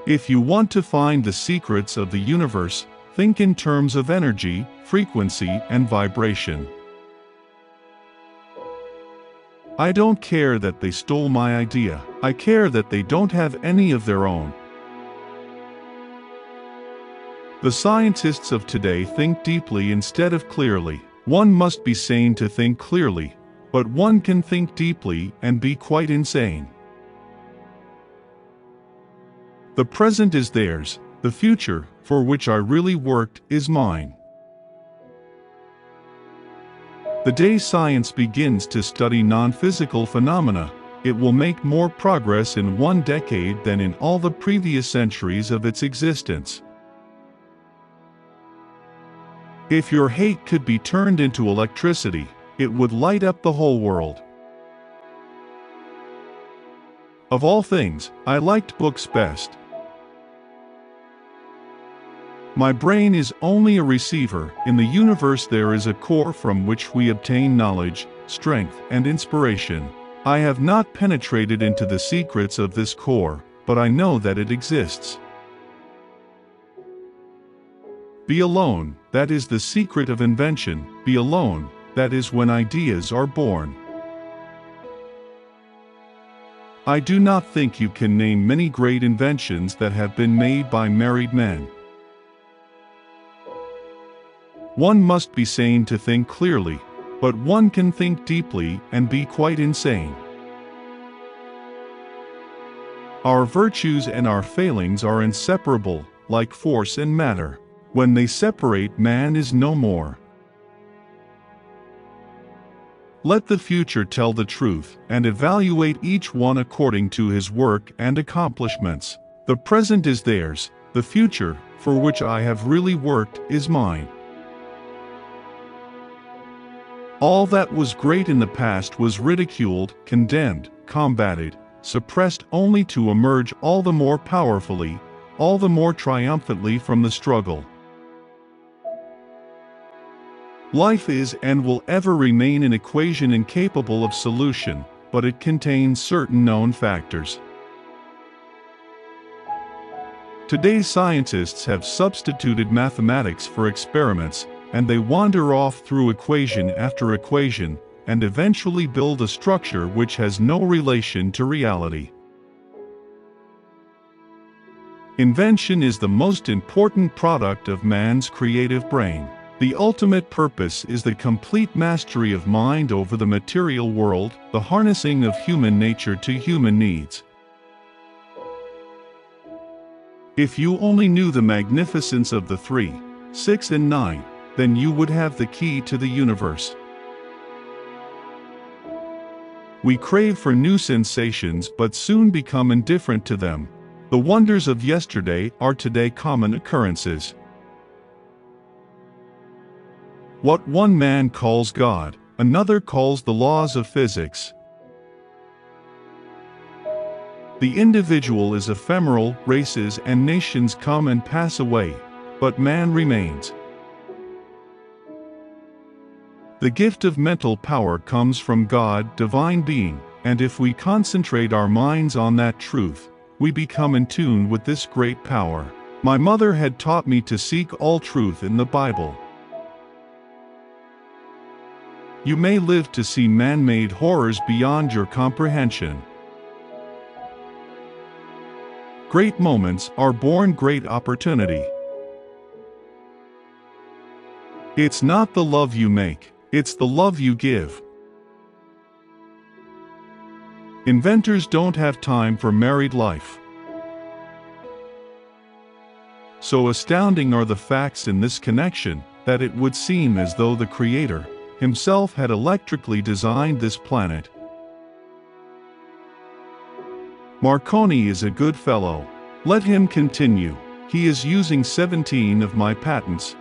If you want to find the secrets of the universe, think in terms of energy, frequency, and vibration. I don't care that they stole my idea. I care that they don't have any of their own. The scientists of today think deeply instead of clearly. One must be sane to think clearly, but one can think deeply and be quite insane. The present is theirs, the future, for which I really worked, is mine. The day science begins to study non-physical phenomena, it will make more progress in 1 decade than in all the previous centuries of its existence. If your hate could be turned into electricity, it would light up the whole world. Of all things, I liked books best. My brain is only a receiver. In the universe there is a core from which we obtain knowledge, strength, and inspiration. I have not penetrated into the secrets of this core, but I know that it exists. Be alone, that is the secret of invention. Be alone, that is when ideas are born. I do not think you can name many great inventions that have been made by married men. One must be sane to think clearly, but one can think deeply and be quite insane. Our virtues and our failings are inseparable, like force and matter. When they separate, man is no more. Let the future tell the truth, and evaluate each one according to his work and accomplishments. The present is theirs, the future, for which I have really worked, is mine. All that was great in the past was ridiculed, condemned, combated, suppressed only to emerge all the more powerfully, all the more triumphantly from the struggle. Life is and will ever remain an equation incapable of solution, but it contains certain known factors. Today's scientists have substituted mathematics for experiments, and they wander off through equation after equation, and eventually build a structure which has no relation to reality. Invention is the most important product of man's creative brain. The ultimate purpose is the complete mastery of mind over the material world, the harnessing of human nature to human needs. If you only knew the magnificence of the 3, 6, and 9, then you would have the key to the universe. We crave for new sensations but soon become indifferent to them. The wonders of yesterday are today common occurrences. What one man calls God, another calls the laws of physics. The individual is ephemeral, races and nations come and pass away, but man remains. The gift of mental power comes from God, divine being, and if we concentrate our minds on that truth, we become in tune with this great power. My mother had taught me to seek all truth in the Bible. You may live to see man-made horrors beyond your comprehension. Great moments are born great opportunity. It's not the love you make, it's the love you give. Inventors don't have time for married life. So astounding are the facts in this connection, that it would seem as though the Creator himself had electrically designed this planet. Marconi is a good fellow. Let him continue. He is using 17 of my patents.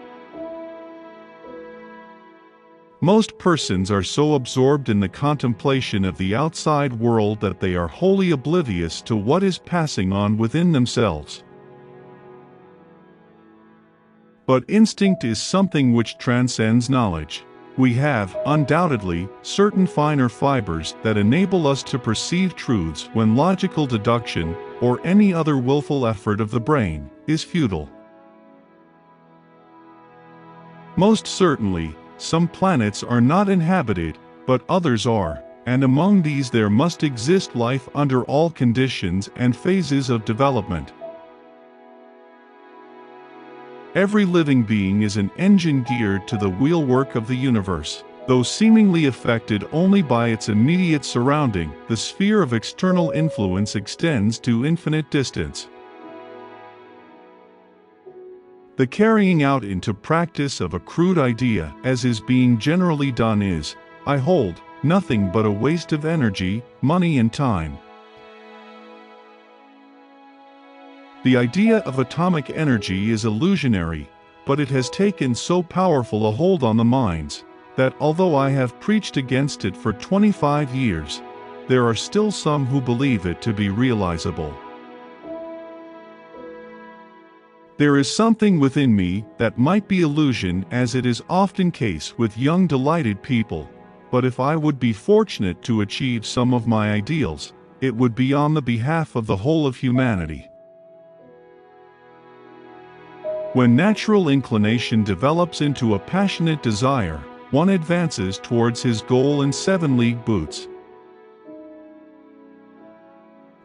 Most persons are so absorbed in the contemplation of the outside world that they are wholly oblivious to what is passing on within themselves. But instinct is something which transcends knowledge. We have, undoubtedly, certain finer fibers that enable us to perceive truths when logical deduction, or any other willful effort of the brain, is futile. Most certainly, some planets are not inhabited, but others are, and among these there must exist life under all conditions and phases of development. Every living being is an engine geared to the wheelwork of the universe. Though seemingly affected only by its immediate surrounding, the sphere of external influence extends to infinite distance. The carrying out into practice of a crude idea, as is being generally done, is, I hold, nothing but a waste of energy, money and time. The idea of atomic energy is illusionary, but it has taken so powerful a hold on the minds, that although I have preached against it for 25 years, there are still some who believe it to be realizable. There is something within me that might be illusion, as it is often case with young delighted people, but if I would be fortunate to achieve some of my ideals, it would be on the behalf of the whole of humanity. When natural inclination develops into a passionate desire, one advances towards his goal in 7-league boots.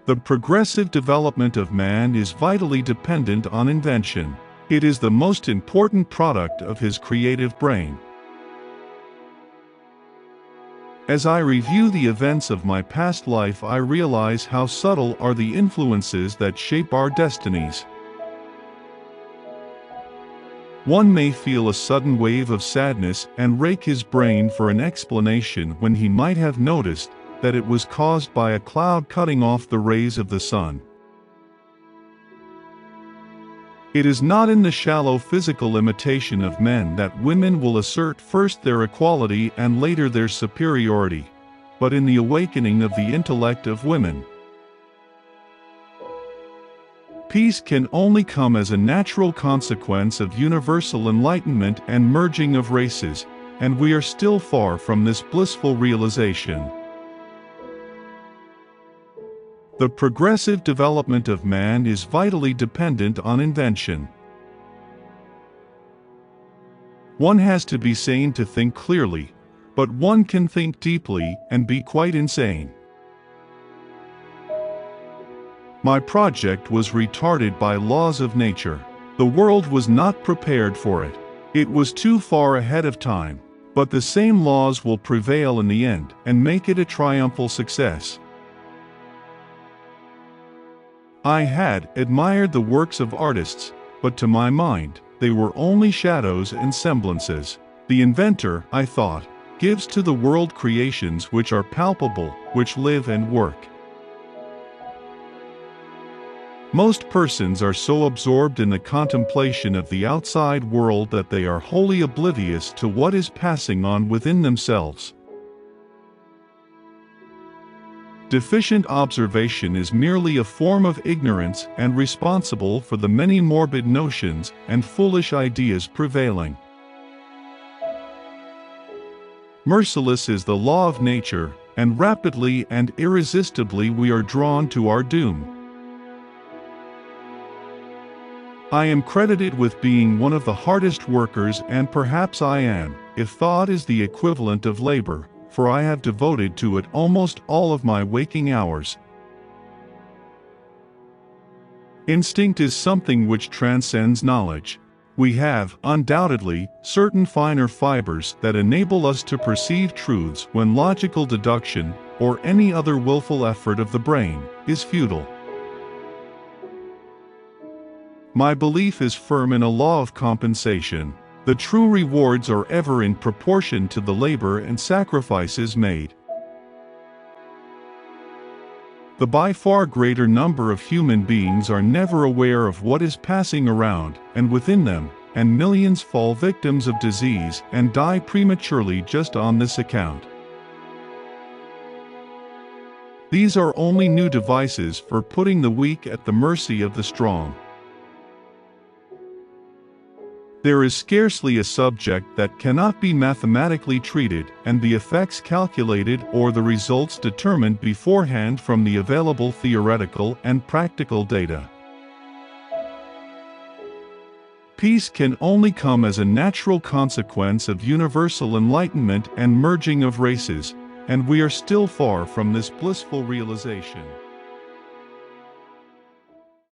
The progressive development of man is vitally dependent on invention. It is the most important product of his creative brain. As I review the events of my past life, I realize how subtle are the influences that shape our destinies. One may feel a sudden wave of sadness and rake his brain for an explanation when he might have noticed that it was caused by a cloud cutting off the rays of the sun. It is not in the shallow physical imitation of men that women will assert first their equality and later their superiority, but in the awakening of the intellect of women. Peace can only come as a natural consequence of universal enlightenment and merging of races, and we are still far from this blissful realization. The progressive development of man is vitally dependent on invention. One has to be sane to think clearly, but one can think deeply and be quite insane. My project was retarded by laws of nature. The world was not prepared for it. It was too far ahead of time, but the same laws will prevail in the end and make it a triumphal success. I had admired the works of artists, but to my mind, they were only shadows and semblances. The inventor, I thought, gives to the world creations which are palpable, which live and work. Most persons are so absorbed in the contemplation of the outside world that they are wholly oblivious to what is passing on within themselves. Deficient observation is merely a form of ignorance and responsible for the many morbid notions and foolish ideas prevailing. Merciless is the law of nature, and rapidly and irresistibly we are drawn to our doom. I am credited with being one of the hardest workers, and perhaps I am, if thought is the equivalent of labor, for I have devoted to it almost all of my waking hours. Instinct is something which transcends knowledge. We have, undoubtedly, certain finer fibers that enable us to perceive truths when logical deduction, or any other willful effort of the brain, is futile. My belief is firm in a law of compensation. The true rewards are ever in proportion to the labor and sacrifices made. The by far greater number of human beings are never aware of what is passing around and within them, and millions fall victims of disease and die prematurely just on this account. These are only new devices for putting the weak at the mercy of the strong. There is scarcely a subject that cannot be mathematically treated and the effects calculated or the results determined beforehand from the available theoretical and practical data. Peace can only come as a natural consequence of universal enlightenment and merging of races, and we are still far from this blissful realization.